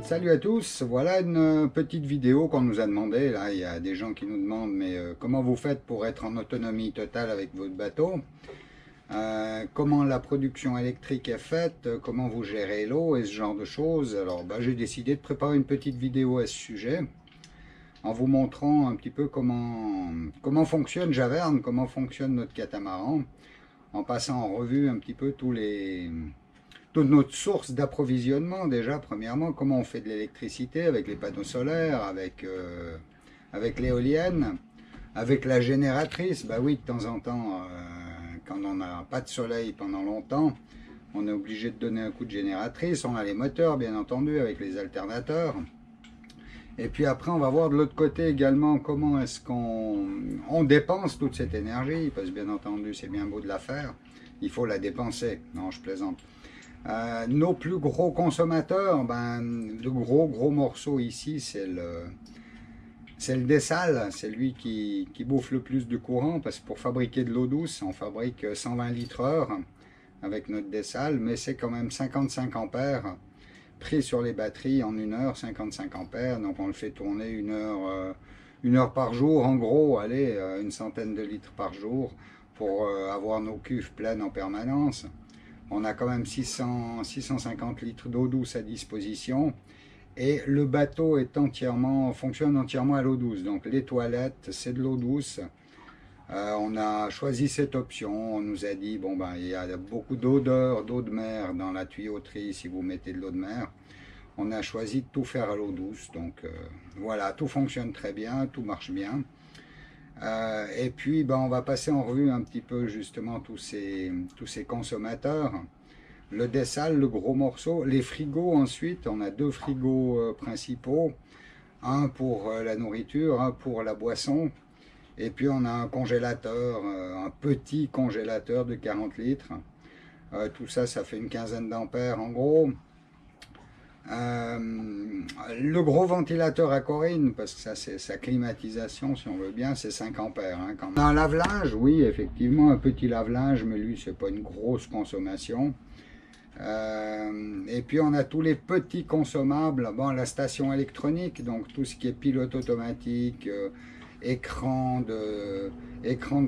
Salut à tous, voilà une petite vidéo qu'on nous a demandé. Là, il y a des gens qui nous demandent mais comment vous faites pour être en autonomie totale avec votre bateau, comment la production électrique est faite, comment vous gérez l'eau et ce genre de choses. Alors j'ai décidé de préparer une petite vidéo à ce sujet en vous montrant un petit peu comment fonctionne Javerne, comment fonctionne notre catamaran, en passant en revue un petit peu toute notre source d'approvisionnement. Déjà, premièrement, comment on fait de l'électricité avec les panneaux solaires, avec l'éolienne, avec la génératrice. Bah oui, de temps en temps, quand on n'a pas de soleil pendant longtemps, on est obligé de donner un coup de génératrice. On a les moteurs, bien entendu, avec les alternateurs. Et puis après, on va voir de l'autre côté également comment est-ce qu'on dépense toute cette énergie, parce que bien entendu, c'est bien beau de la faire, il faut la dépenser. Non, je plaisante. Nos plus gros consommateurs, le gros morceau ici, c'est le dessal. C'est lui qui bouffe le plus de courant, parce que pour fabriquer de l'eau douce, on fabrique 120 litres heure avec notre dessal, mais c'est quand même 55 ampères pris sur les batteries en une heure, 55 ampères, donc on le fait tourner une heure par jour, en gros, allez, une centaine de litres par jour, pour avoir nos cuves pleines en permanence. On a quand même 650 litres d'eau douce à disposition, et le bateau fonctionne entièrement à l'eau douce, donc les toilettes, c'est de l'eau douce. On a choisi cette option, on nous a dit, il y a beaucoup d'odeur, d'eau de mer dans la tuyauterie si vous mettez de l'eau de mer. On a choisi de tout faire à l'eau douce, donc voilà, tout fonctionne très bien, tout marche bien. Et puis on va passer en revue un petit peu justement tous ces consommateurs. Le dessal, le gros morceau, les frigos ensuite, on a deux frigos principaux, un pour la nourriture, un pour la boisson. Et puis on a un congélateur, un petit congélateur de 40 litres. Tout ça, ça fait une quinzaine d'ampères en gros. Le gros ventilateur à Corine, parce que ça c'est sa climatisation si on veut bien, c'est 5 ampères. Quand même. Un lave-linge, oui effectivement, un petit lave-linge, mais lui c'est pas une grosse consommation. Et puis on a tous les petits consommables, la station électronique, donc tout ce qui est pilote automatique, écran de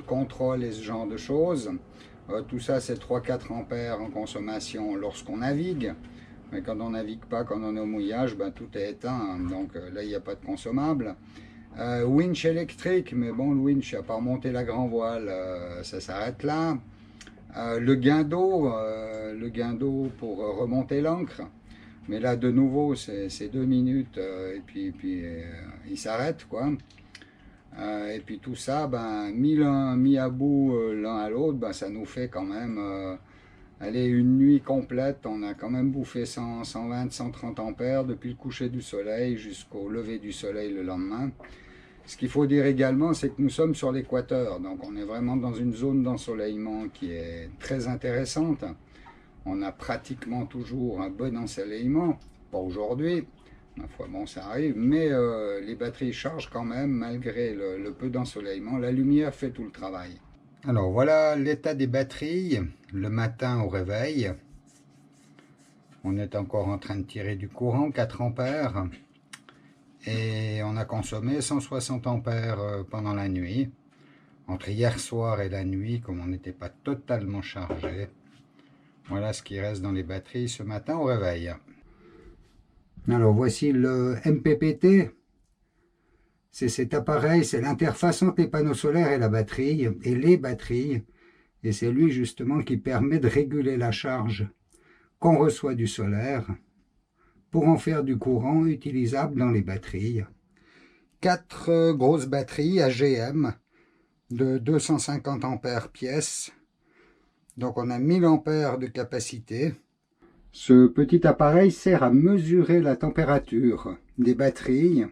contrôle et ce genre de choses. Tout ça c'est 3-4 ampères en consommation lorsqu'on navigue. Mais quand on navigue pas, quand on est au mouillage, tout est éteint, donc là il n'y a pas de consommable. Winch électrique, mais bon, le winch, à part monter la grand voile, ça s'arrête là. Le guin d'eau pour remonter l'ancre, mais là de nouveau c'est 2 minutes et puis il s'arrête quoi. Et puis tout ça, mis à bout l'un à l'autre, ça nous fait quand même allez, une nuit complète. On a quand même bouffé 120, 130 ampères depuis le coucher du soleil jusqu'au lever du soleil le lendemain. Ce qu'il faut dire également, c'est que nous sommes sur l'équateur, donc on est vraiment dans une zone d'ensoleillement qui est très intéressante. On a pratiquement toujours un bon ensoleillement, pas aujourd'hui, ma foi, ça arrive, mais les batteries chargent quand même malgré le peu d'ensoleillement. La lumière fait tout le travail. Alors voilà l'état des batteries le matin au réveil. On est encore en train de tirer du courant, 4 ampères. Et on a consommé 160 ampères pendant la nuit. Entre hier soir et la nuit, comme on n'était pas totalement chargé. Voilà ce qui reste dans les batteries ce matin au réveil. Alors voici le MPPT. C'est cet appareil, c'est l'interface entre les panneaux solaires et la batterie, et les batteries. Et c'est lui justement qui permet de réguler la charge qu'on reçoit du solaire pour en faire du courant utilisable dans les batteries. 4 grosses batteries AGM de 250 ampères pièce. Donc on a 1000 ampères de capacité. Ce petit appareil sert à mesurer la température des batteries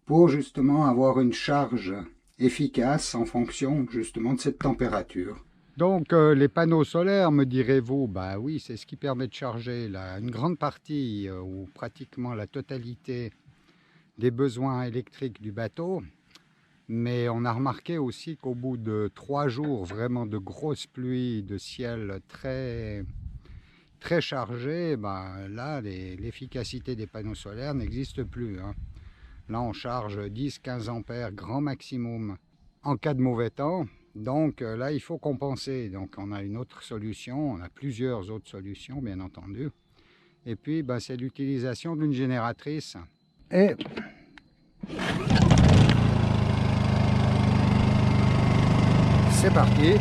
pour justement avoir une charge efficace en fonction justement de cette température. Donc les panneaux solaires, me direz-vous, oui, c'est ce qui permet de charger une grande partie ou pratiquement la totalité des besoins électriques du bateau. Mais on a remarqué aussi qu'au bout de 3 jours vraiment de grosses pluies, de ciel très très chargé, ben, là, l'efficacité des panneaux solaires n'existe plus, hein. Là, on charge 10-15 ampères grand maximum en cas de mauvais temps. Donc là, il faut compenser. Donc on a une autre solution, on a plusieurs autres solutions, bien entendu. Et puis, ben, c'est l'utilisation d'une génératrice. Et c'est parti.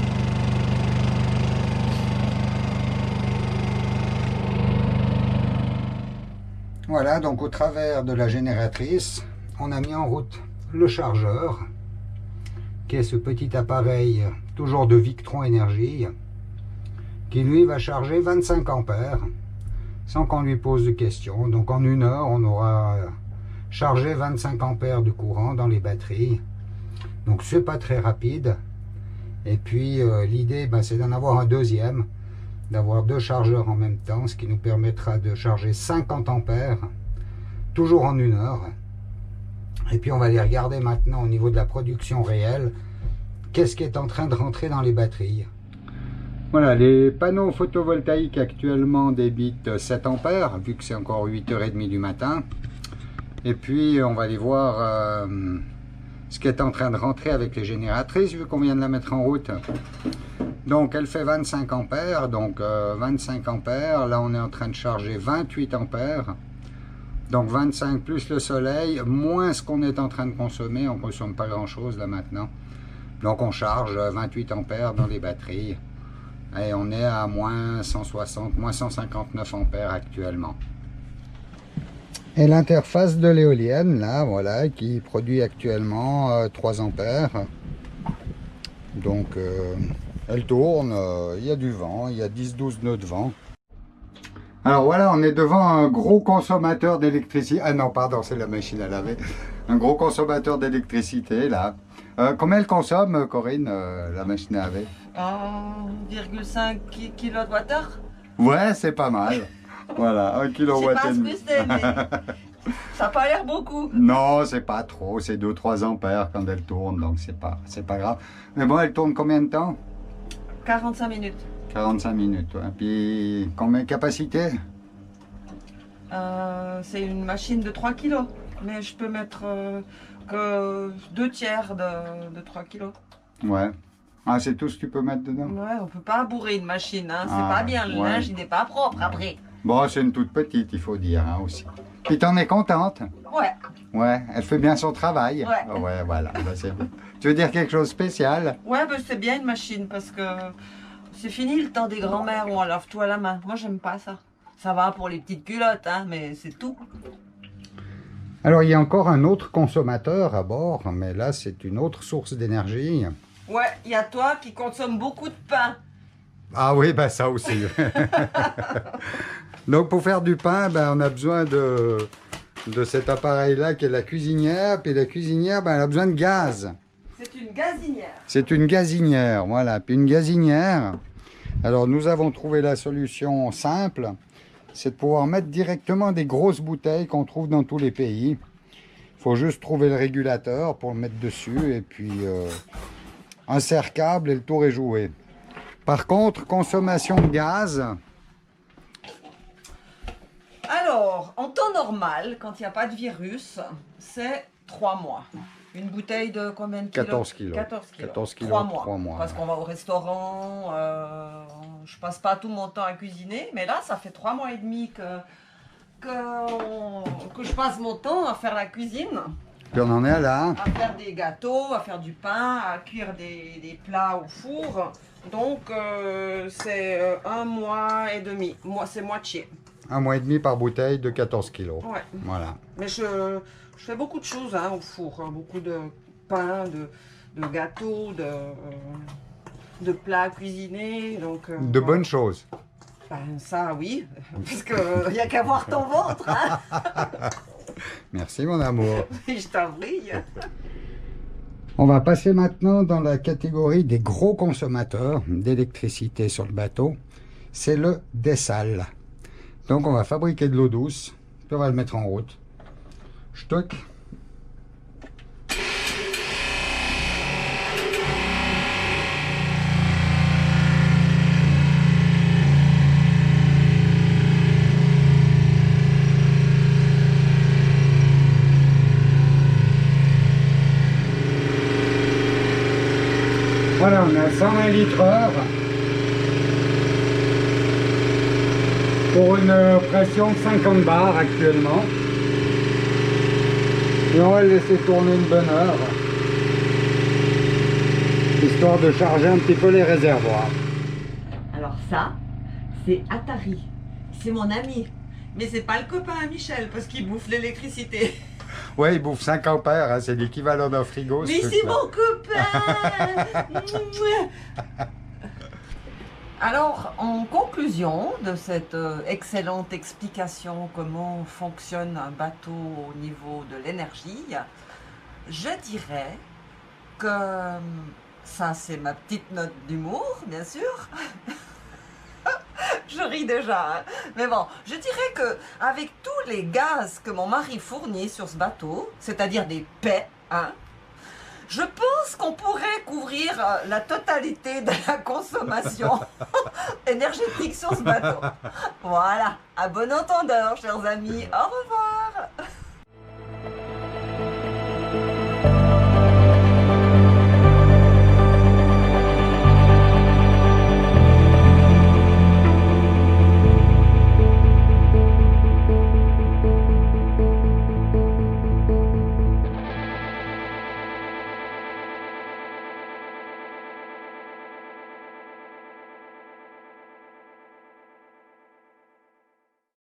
Voilà, donc au travers de la génératrice, on a mis en route le chargeur, qui est ce petit appareil, toujours de Victron Énergie, qui lui va charger 25 ampères, sans qu'on lui pose de questions. Donc en 1 heure, on aura chargé 25 ampères de courant dans les batteries. Donc c'est pas très rapide. Et puis l'idée, ben, c'est d'en avoir un deuxième, d'avoir 2 chargeurs en même temps, ce qui nous permettra de charger 50 ampères, toujours en 1 heure. Et puis on va aller regarder maintenant au niveau de la production réelle, qu'est-ce qui est en train de rentrer dans les batteries. Voilà, les panneaux photovoltaïques actuellement débitent 7 ampères, vu que c'est encore 8h30 du matin. Et puis on va aller voir ce qui est en train de rentrer avec les génératrices, vu qu'on vient de la mettre en route. Donc elle fait 25 ampères, donc 25 ampères, là on est en train de charger 28 ampères. Donc 25 plus le soleil, moins ce qu'on est en train de consommer, on ne consomme pas grand chose là maintenant. Donc on charge 28 ampères dans les batteries. Et on est à moins 160, moins 159 ampères actuellement. Et l'interface de l'éolienne, là, voilà, qui produit actuellement 3 ampères. Donc elle tourne, il y a du vent, il y a 10-12 nœuds de vent. Alors voilà, on est devant un gros consommateur d'électricité. Ah non, pardon, c'est la machine à laver. Un gros consommateur d'électricité, là. Combien elle consomme, Corinne, la machine à laver? 1,5 kWh. Ouais, c'est pas mal. Voilà, 1 kW. Je sais pas ce que c'est, mais ça n'a pas l'air beaucoup. Non, c'est pas trop, c'est 2-3 ampères quand elle tourne, donc c'est pas grave. Mais bon, elle tourne combien de temps? 45 minutes. 45 minutes, ouais. Puis combien de capacité? C'est une machine de 3 kg, mais je peux mettre que 2 tiers de 3 kg. Ouais. Ah, c'est tout ce que tu peux mettre dedans? Ouais, on peut pas bourrer une machine, hein. C'est Ah, pas bien, le ouais. linge il n'est pas propre après. Bon, c'est une toute petite, il faut dire, hein, aussi. Puis t'en es contente? Ouais. Ouais, elle fait bien son travail. Ouais. Ouais, voilà, bah, c'est bien. Tu veux dire quelque chose de spécial? Ouais, bah, c'est bien une machine parce que c'est fini le temps des grands-mères où on lave tout à la main. Moi, j'aime pas ça. Ça va pour les petites culottes, hein, mais c'est tout. Alors, il y a encore un autre consommateur à bord, mais là, c'est une autre source d'énergie. Ouais, il y a toi qui consomme beaucoup de pain. Ah oui, ben ça aussi. Donc, pour faire du pain, ben, on a besoin de cet appareil-là qui est la cuisinière. Puis la cuisinière, ben, elle a besoin de gaz. C'est une gazinière. C'est une gazinière, voilà. Puis une gazinière, alors nous avons trouvé la solution simple, c'est de pouvoir mettre directement des grosses bouteilles qu'on trouve dans tous les pays. Il faut juste trouver le régulateur pour le mettre dessus et puis un serre-câble et le tour est joué. Par contre, consommation de gaz. Alors, en temps normal, quand il n'y a pas de virus, c'est 3 mois. Une bouteille de combien de kilos? 14 kilos. 14 kilos. 14 kilos, 3 mois. Parce qu'on va au restaurant, je passe pas tout mon temps à cuisiner, mais là, ça fait 3 mois et demi que je passe mon temps à faire la cuisine. Puis on en est là. À faire des gâteaux, à faire du pain, à cuire des plats au four. Donc, c'est 1 mois et demi. Moi, c'est moitié. 1 mois et demi par bouteille de 14 kilos. Ouais. Voilà. Mais je fais beaucoup de choses hein, au four. Hein. Beaucoup de pain, de gâteaux, de plats cuisinés. Donc, De bonnes choses. Ben, ça, oui. Parce qu'il n'y a qu'à voir ton ventre. Hein. Merci mon amour. Je t'en prie. On va passer maintenant dans la catégorie des gros consommateurs d'électricité sur le bateau. C'est le dessal. Donc on va fabriquer de l'eau douce, puis on va le mettre en route. Stock. 120 litres heure pour une pression de 50 bars actuellement. Et on va le laisser tourner une bonne heure, histoire de charger un petit peu les réservoirs. Alors ça, c'est Atari. C'est mon ami. Mais c'est pas le copain à Michel parce qu'il bouffe l'électricité. Ouais, il bouffe 5 ampères, hein, c'est l'équivalent d'un frigo. Mais c'est mon copain. Alors, en conclusion de cette excellente explication comment fonctionne un bateau au niveau de l'énergie, je dirais que ça, c'est ma petite note d'humour, bien sûr. Je ris déjà, hein. Mais bon, je dirais que avec tous les gaz que mon mari fournit sur ce bateau, c'est-à-dire des paix, hein, je pense qu'on pourrait couvrir la totalité de la consommation énergétique sur ce bateau. Voilà, à bon entendeur, chers amis, au revoir.